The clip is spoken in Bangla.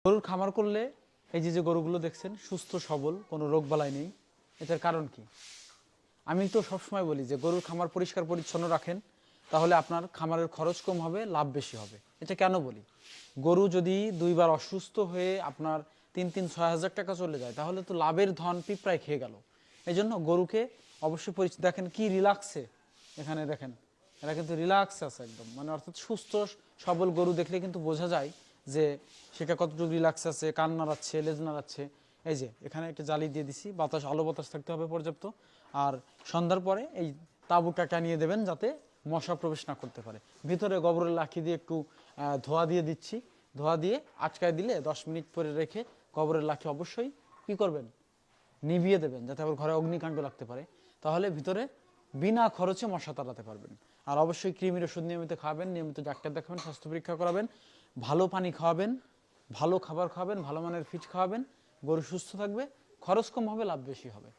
গরুর খামার করলে এই যে গরুগুলো দেখছেন সুস্থ সবল, কোনো রোগবালাই নেই, এটার কারণ কি? আমি তো সবসময় বলি যে গরুর খামার পরিষ্কার পরিচ্ছন্ন রাখেন, তাহলে আপনার খামারের খরচ কম হবে, লাভ বেশি হবে। এটা কেন বলি? গরু যদি দুইবার অসুস্থ হয়ে আপনার 3-6 হাজার টাকা চলে যায়, তাহলে তো লাভের ধন পিঁপড়ায় খেয়ে গেল। এই জন্য গরুকে অবশ্যই দেখেন কি রিল্যাক্সে, এখানে দেখেন এরা কিন্তু রিল্যাক্স আছে একদম, মানে অর্থাৎ সুস্থ সবল গরু দেখলে কিন্তু বোঝা যায় যে সেটা কতটুকু রিল্যাক্স আছে, কান নাড়াচ্ছে, লেজ নাড়াচ্ছে। এই যে এখানে একটা জালি দিয়ে দিছি, বাতাস আলো বাতাস থাকতে হবে পর্যাপ্ত। আর সন্ধ্যার পরে এই তাঁবুটা টানিয়ে দেবেন যাতে মশা প্রবেশ না করতে পারে। ভিতরে গোবরের লাঠি দিয়ে একটু ধোয়া দিয়ে দিচ্ছি, ধোয়া দিয়ে আটকায় দিলে 10 মিনিট পরে রেখে গোবরের লাঠি অবশ্যই কী করবেন, নিভিয়ে দেবেন যাতে আবার ঘরে অগ্নিকাণ্ড লাগতে পারে। তাহলে ভিতরে বিনা খরচে মশা তাড়াতে পারবেন। আর অবশ্যই কৃমির ওষুধ নিয়মিত খাবেন, নিয়মিত ডাক্তার দেখাবেন, স্বাস্থ্য পরীক্ষা করাবেন, ভালো পানি খাওয়াবেন, ভালো খাবার খাওয়াবেন, ভালো মানের ফিড খাওয়াবেন। গরু সুস্থ থাকবে, খরচ কম হবে, লাভ বেশি হবে।